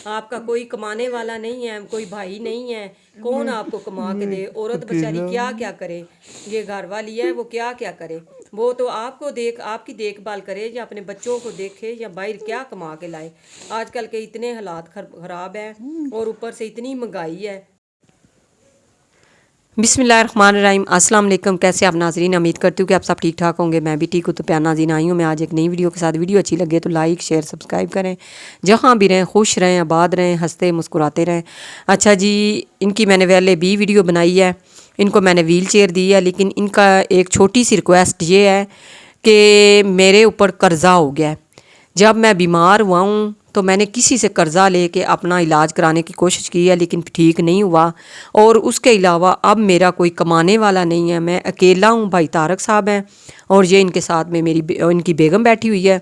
آپ کا کوئی کمانے والا نہیں ہے, کوئی بھائی نہیں ہے, کون آپ کو کما کے دے؟ عورت بیچاری کیا کیا کرے؟ یہ گھر والی ہے وہ کیا کیا کرے؟ وہ تو آپ کی دیکھ بھال کرے یا اپنے بچوں کو دیکھے یا باہر کیا کما کے لائے. آج کل کے اتنے حالات خراب ہیں اور اوپر سے اتنی مہنگائی ہے. بسم اللہ الرحمن الرحیم. السلام علیکم. کیسے آپ ناظرین؟ امید کرتی ہوں کہ آپ سب ٹھیک ٹھاک ہوں گے. میں بھی ٹھیک ہوں. تو پیار ناظرین آئی ہوں میں آج ایک نئی ویڈیو کے ساتھ. ویڈیو اچھی لگے تو لائک شیئر سبسکرائب کریں. جہاں بھی رہیں خوش رہیں, آباد رہیں, ہنستے مسکراتے رہیں. اچھا جی, ان کی میں نے پہلے بھی ویڈیو بنائی ہے. ان کو میں نے ویل چیئر دی ہے, لیکن ان کا ایک چھوٹی سی ریکویسٹ یہ ہے کہ میرے اوپر قرضہ ہو گیا ہے. جب میں بیمار ہوا ہوں تو میں نے کسی سے قرضہ لے کے اپنا علاج کرانے کی کوشش کی ہے, لیکن ٹھیک نہیں ہوا. اور اس کے علاوہ اب میرا کوئی کمانے والا نہیں ہے, میں اکیلا ہوں. بھائی طارق صاحب ہیں اور یہ ان کے ساتھ میں ان کی بیگم بیٹھی ہوئی ہے.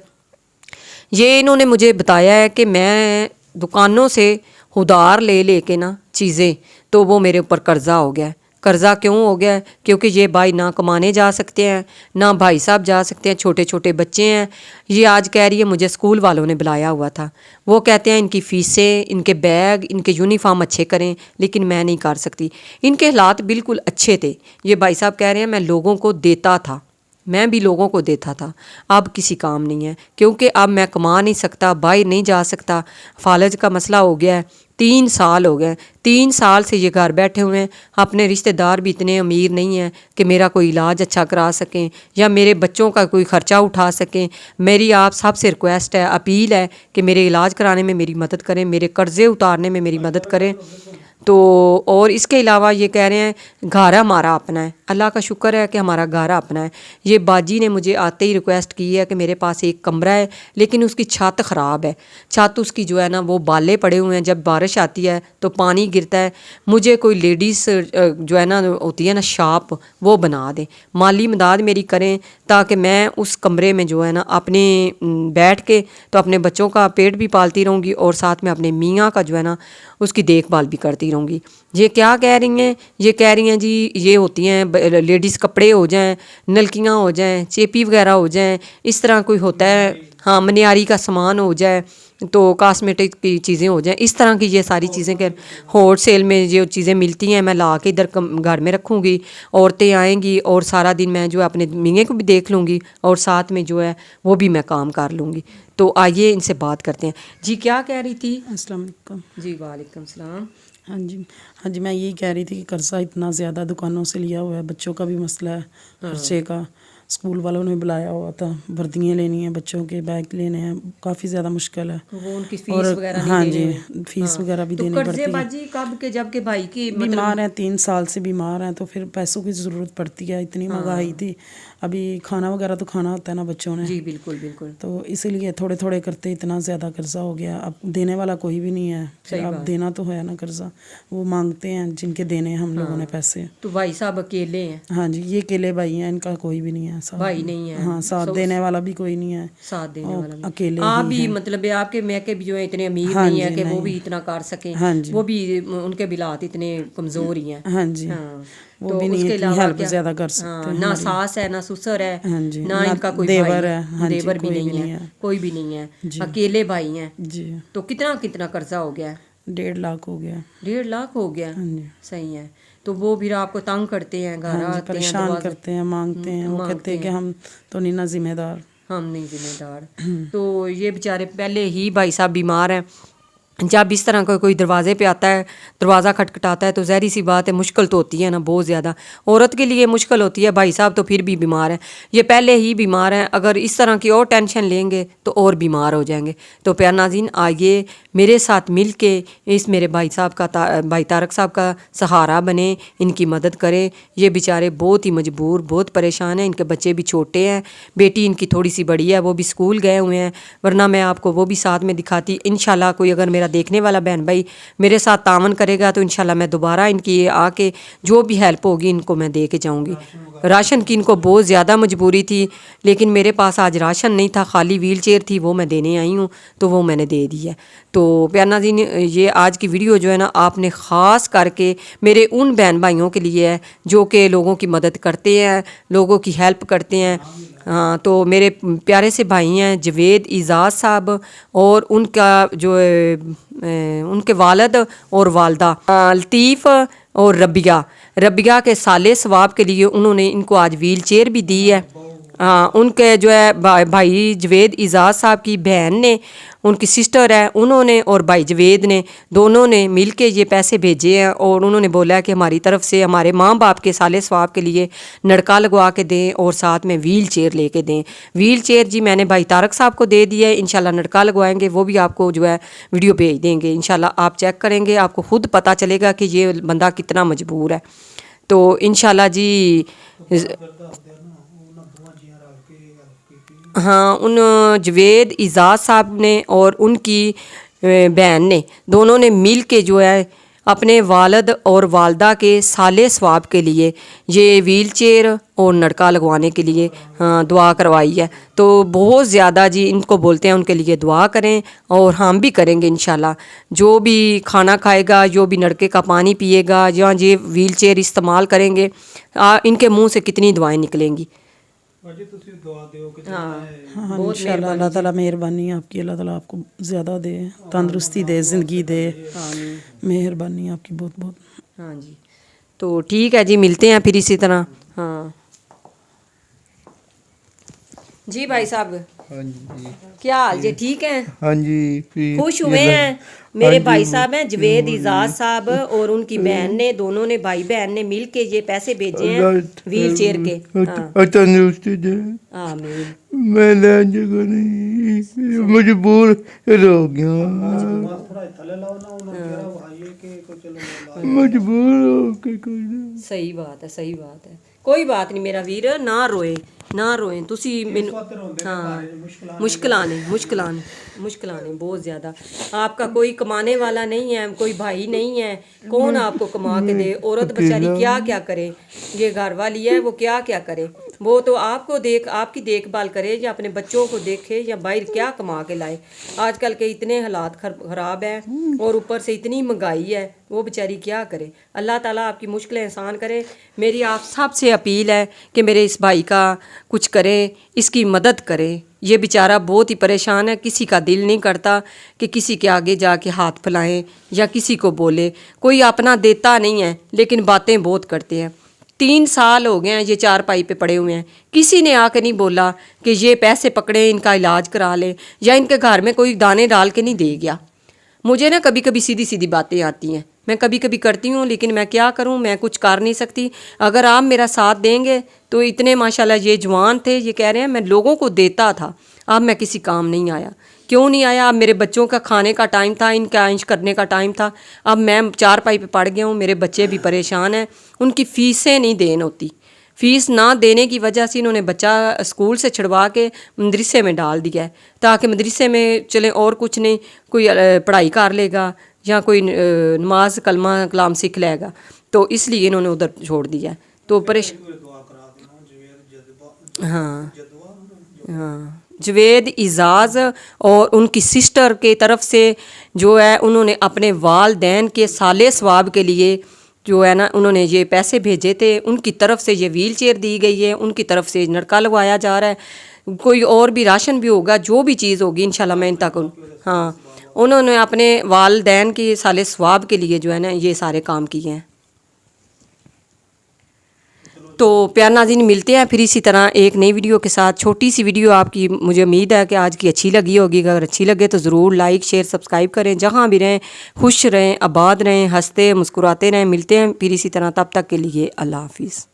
یہ انہوں نے مجھے بتایا ہے کہ میں دکانوں سے ادھار لے کے نا چیزیں, تو وہ میرے اوپر قرضہ ہو گیا ہے. قرضہ کیوں ہو گیا ہے؟ کیونکہ یہ بھائی نہ کمانے جا سکتے ہیں, نہ بھائی صاحب جا سکتے ہیں, چھوٹے چھوٹے بچے ہیں. یہ آج کہہ رہی ہے مجھے اسکول والوں نے بلایا ہوا تھا, وہ کہتے ہیں ان کی فیسیں, ان کے بیگ, ان کے یونیفارم اچھے کریں, لیکن میں نہیں کر سکتی. ان کے حالات بالکل اچھے تھے. یہ بھائی صاحب کہہ رہے ہیں میں لوگوں کو دیتا تھا, میں بھی لوگوں کو دیتا تھا, اب کسی کام نہیں ہے کیونکہ اب میں کما نہیں سکتا, باہر نہیں جا سکتا. فالج کا مسئلہ ہو گیا ہے. 3 سال ہو گئے, 3 سال سے یہ گھر بیٹھے ہوئے ہیں. اپنے رشتہ دار بھی اتنے امیر نہیں ہیں کہ میرا کوئی علاج اچھا کرا سکیں یا میرے بچوں کا کوئی خرچہ اٹھا سکیں. میری آپ سب سے ریکویسٹ ہے, اپیل ہے کہ میرے علاج کرانے میں میری مدد کریں, میرے قرضے اتارنے میں میری مدد کریں. تو اور اس کے علاوہ یہ کہہ رہے ہیں گھر ہمارا اپنا ہے. اللہ کا شکر ہے کہ ہمارا گھر اپنا ہے. یہ باجی نے مجھے آتے ہی ریکویسٹ کی ہے کہ میرے پاس ایک کمرہ ہے, لیکن اس کی چھت خراب ہے. چھت اس کی جو ہے نا وہ بالے پڑے ہوئے ہیں, جب بارش آتی ہے تو پانی گرتا ہے. مجھے کوئی لیڈیز جو ہے نا ہوتی ہے نا شاپ, وہ بنا دیں, مالی مداد میری کریں, تاکہ میں اس کمرے میں جو ہے نا اپنے بیٹھ کے تو اپنے بچوں کا پیٹ بھی پالتی رہوں گی اور ساتھ میں اپنے میاں کا جو ہے نا اس کی دیکھ بھال بھی کرتی رہوں گی. یہ کیا کہہ رہی ہیں؟ یہ کہہ رہی ہیں جی یہ ہوتی ہیں لیڈیز کپڑے ہو جائیں, نلکیاں ہو جائیں, چیپی وغیرہ ہو جائیں, اس طرح کوئی ہوتا ہے, ہاں منیاری کا سامان ہو جائے, تو کاسمیٹک کی چیزیں ہو جائیں, اس طرح کی یہ ساری چیزیں کہ ہول سیل میں جو چیزیں ملتی ہیں میں لا کے ادھر گھر میں رکھوں گی. عورتیں آئیں گی اور سارا دن میں جو ہے اپنے میاں کو بھی دیکھ لوں گی اور ساتھ میں جو ہے وہ بھی میں کام کر لوں گی. تو آئیے ان سے بات کرتے ہیں. جی کیا کہہ رہی تھی؟ السلام علیکم. جی وعلیکم السلام. ہاں جی میں یہی کہہ رہی تھی کہ قرضہ اتنا زیادہ دکانوں سے لیا ہوا ہے, بچوں کا بھی مسئلہ ہے خرچے کا. اسکول والوں نے بلایا ہوا تھا, وردیاں لینی ہیں بچوں کے, بیگ لینے ہیں, کافی زیادہ مشکل ہے. وہ ان کی اور فیس وغیرہ نہیں ہاں دینے جی میں. فیس وغیرہ بھی تو دینی قرضے پڑتی ہے. باجی کب کے جب کے بھائی کی بیمار ہیں, 3 سال سے بیمار ہیں, تو پھر پیسوں کی ضرورت پڑتی ہے. اتنی مہنگائی تھی, ابھی کھانا وغیرہ تو کھانا ہوتا ہے نا بچوں نے, جی بالکل بالکل, تو اسی لیے تھوڑے تھوڑے کرتے اتنا زیادہ قرضہ ہو گیا. اب دینے والا کوئی بھی نہیں ہے, پھر اب دینا تو ہے نا قرضہ. وہ مانگتے ہیں جن کے دینے ہم لوگوں نے پیسے. تو بھائی صاحب اکیلے ہیں؟ ہاں جی یہ اکیلے بھائی ہیں, ان کا کوئی بھی نہیں ہے ساتھ. بھائی نہیں ہے, ہاں ساتھ دینے والا بھی کوئی نہیں ہے, ساتھ دینے والا بھی. اکیلے آپ ہی بھی ہیں. مطلب آپ کے میکے بھی جو ہیں اتنے امیر ہاں نہیں ہے جی کہ وہ نہیں, بھی اتنا کر سکیں, ہاں جی وہ بھی ان کے بھی حالات اتنے کمزور ہی ہیں. ہاں جی ہاں وہ تو بھی اس نہیں کے اتنی علاوہ ہیلپ کیا, زیادہ کر سکتے ہاں نہ ہماری. ساس ہے نہ سسر ہے, ہاں جی نہ ان کا کوئی دیور بھائی ہے. ہاں جی دیور بھی کوئی نہیں ہے, کوئی بھی نہیں ہے, جی اکیلے بھائی ہیں. جی تو کتنا قرضہ ہو گیا ہے؟ 1.5 لاکھ ہو گیا. 1.5 لاکھ ہو گیا. ہاں جی صحیح ہے. تو وہ پھر آپ کو تنگ کرتے ہیں, گھر ہاں جی آتے ہیں, پریشان دروازے کرتے ہیں, مانگتے ہیں. وہ کہتے ہیں کہ ہم تو نہیں نا ذمہ دار, ہم نہیں ذمہ دار. تو یہ بیچارے پہلے ہی بھائی صاحب بیمار ہیں. جب اس طرح کا کوئی دروازے پہ آتا ہے, دروازہ کھٹکھٹاتا ہے, تو ظاہری سی بات ہے مشکل تو ہوتی ہے نا بہت زیادہ. عورت کے لیے مشکل ہوتی ہے, بھائی صاحب تو پھر بھی بیمار ہیں, یہ پہلے ہی بیمار ہیں. اگر اس طرح کی اور ٹینشن لیں گے تو اور بیمار ہو جائیں گے. تو پیار ناظرین آئیے میرے ساتھ مل کے اس میرے بھائی طارق صاحب کا سہارا بنیں, ان کی مدد کریں. یہ بیچارے بہت ہی مجبور, بہت پریشان ہیں. ان کے بچے بھی چھوٹے ہیں, بیٹی ان کی تھوڑی سی بڑی ہے, وہ بھی اسکول گئے ہوئے ہیں, ورنہ میں آپ کو وہ بھی ساتھ میں دکھاتی. انشاءاللہ کوئی اگر میرا دیکھنے والا بہن بھائی میرے ساتھ تعاون کرے گا تو انشاءاللہ میں دوبارہ ان کی آ کے جو بھی ہیلپ ہوگی ان کو میں دے کے جاؤں گی. راشن کی ان کو بہت زیادہ مجبوری تھی, لیکن میرے پاس آج راشن نہیں تھا, خالی ویل چیئر تھی, وہ میں دینے آئی ہوں, تو وہ میں نے دے دی ہے. تو پیار ناظرین یہ آج کی ویڈیو جو ہے نا آپ نے خاص کر کے میرے ان بہن بھائیوں کے لیے ہے جو کہ لوگوں کی مدد کرتے ہیں, لوگوں کی ہیلپ کرتے ہیں. تو میرے پیارے سے بھائی ہیں جوید اعزاز صاحب, اور ان کا جو ان کے والد اور والدہ لطیف اور ربیہ کے سالے ثواب کے لیے انہوں نے ان کو آج ویل چیئر بھی دی ہے. ان کے جو ہے بھائی جوید اعزاز صاحب کی بہن نے، ان کی سسٹر ہے، انہوں نے اور بھائی جوید نے، دونوں نے مل کے یہ پیسے بھیجے ہیں اور انہوں نے بولا ہے کہ ہماری طرف سے ہمارے ماں باپ کے سالے ثواب کے لیے نڑکا لگوا کے دیں اور ساتھ میں ویل چیئر لے کے دیں. ویل چیئر جی میں نے بھائی طارق صاحب کو دے دیا ہے، انشاءاللہ نڑکا لگوائیں گے، وہ بھی آپ کو جو ہے ویڈیو بھیج دیں گے. انشاءاللہ آپ چیک کریں گے، آپ کو خود پتہ چلے گا کہ یہ بندہ کتنا مجبور ہے. تو انشاءاللہ جی ہاں ان جوید اعزاز صاحب نے اور ان کی بہن نے دونوں نے مل کے جو ہے اپنے والد اور والدہ کے سالے ثواب کے لیے یہ ویل چیئر اور نڑکا لگوانے کے لیے دعا کروائی ہے. تو بہت زیادہ جی ان کو بولتے ہیں ان کے لیے دعا کریں اور ہم بھی کریں گے انشاءاللہ. جو بھی کھانا کھائے گا، جو بھی نلکے کا پانی پیے گا، یا یہ ویل چیئر استعمال کریں گے، ان کے منہ سے کتنی دعائیں نکلیں گی. ہاں انشاءاللہ اللہ تعالیٰ مہربانی آپ کی، اللہ تعالیٰ آپ کو زیادہ دے، تندرستی دے، زندگی دے، مہربانی آپ کی بہت بہت. ہاں جی تو ٹھیک ہے جی، ملتے ہیں پھر اسی طرح. ہاں جی بھائی صاحب ہاں جی کیا حال جی؟ ٹھیک ہیں؟ ہاں جی خوش ہوئے ہیں؟ میرے بھائی صاحب ہیں جوید اعزاز صاحب اور ان کی بہن نے، دونوں نے بھائی بہن نے مل کے یہ پیسے بھیجے ہیں ویل چیئر کے. تندرستی دے. آمین. میں لین جگہ نہیں، مجبور ہو گیا، مجبور ہو کے. صحیح بات ہے، صحیح بات ہے. کوئی بات نہیں میرا ویر، نہ روئیں نہ روئیں تسی. ہاں مشکلاں نے بہت زیادہ. آپ کا کوئی کمانے والا نہیں ہے، کوئی بھائی نہیں ہے، کون آپ کو کما کے دے؟ عورت بیچاری کیا کیا کرے؟ یہ گھر والی ہے، وہ کیا کیا کرے؟ وہ تو آپ کو آپ کی دیکھ بھال کرے یا اپنے بچوں کو دیکھے یا باہر کیا کما کے لائے. آج کل کے اتنے حالات خراب ہیں اور اوپر سے اتنی مہنگائی ہے، وہ بیچاری کیا کرے؟ اللہ تعالیٰ آپ کی مشکلیں آسان کرے. میری آپ سب سے اپیل ہے کہ میرے اس بھائی کا کچھ کریں، اس کی مدد کریں. یہ بیچارہ بہت ہی پریشان ہے، کسی کا دل نہیں کرتا کہ کسی کے آگے جا کے ہاتھ پھیلائیں یا کسی کو بولے. کوئی اپنا دیتا نہیں ہے لیکن باتیں بہت کرتے ہیں. 3 سال ہو گئے ہیں یہ چارپائی پہ پڑے ہوئے ہیں، کسی نے آ کے نہیں بولا کہ یہ پیسے پکڑیں، ان کا علاج کرا لیں، یا ان کے گھر میں کوئی دانے ڈال کے نہیں دے گیا. مجھے نا کبھی کبھی سیدھی باتیں آتی ہیں، میں کبھی کبھی کرتی ہوں، لیکن میں کیا کروں، میں کچھ کر نہیں سکتی. اگر آپ میرا ساتھ دیں گے تو اتنے ماشاءاللہ یہ جوان تھے، یہ کہہ رہے ہیں میں لوگوں کو دیتا تھا، اب میں کسی کام نہیں آیا. کیوں نہیں آیا؟ اب میرے بچوں کا کھانے کا ٹائم تھا، ان کا عائش کرنے کا ٹائم تھا، اب میں چارپائی پہ پڑ گیا ہوں. میرے بچے بھی پریشان ہیں، ان کی فیسیں نہیں دین ہوتی. فیس نہ دینے کی وجہ سے انہوں نے بچہ اسکول سے چھڑوا کے مدرسے میں ڈال دیا ہے، تاکہ مدرسے میں چلیں اور کچھ نہیں، کوئی پڑھائی کر لے گا یا کوئی نماز کلمہ کلام سیکھ لے گا. تو اس لیے انہوں نے ادھر چھوڑ دیا ہے. تو ہاں جوید اعزاز اور ان کی سسٹر کے طرف سے جو ہے انہوں نے اپنے والدین کے سالے ثواب کے لیے جو ہے نا انہوں نے یہ پیسے بھیجے تھے. ان کی طرف سے یہ ویل چیئر دی گئی ہے، ان کی طرف سے نڑکا لگوایا جا رہا ہے. کوئی اور بھی راشن بھی ہوگا، جو بھی چیز ہوگی انشاءاللہ میں ان تک. ہاں انہوں نے اپنے والدین کے سالے ثواب کے لیے جو ہے نا یہ سارے کام کیے ہیں. تو پیار ناظرین ملتے ہیں پھر اسی طرح ایک نئی ویڈیو کے ساتھ. چھوٹی سی ویڈیو آپ کی مجھے امید ہے کہ آج کی اچھی لگی ہوگی. اگر اچھی لگے تو ضرور لائک شیئر سبسکرائب کریں. جہاں بھی رہیں خوش رہیں، آباد رہیں، ہنستے مسکراتے رہیں. ملتے ہیں پھر اسی طرح، تب تک کے لیے اللہ حافظ.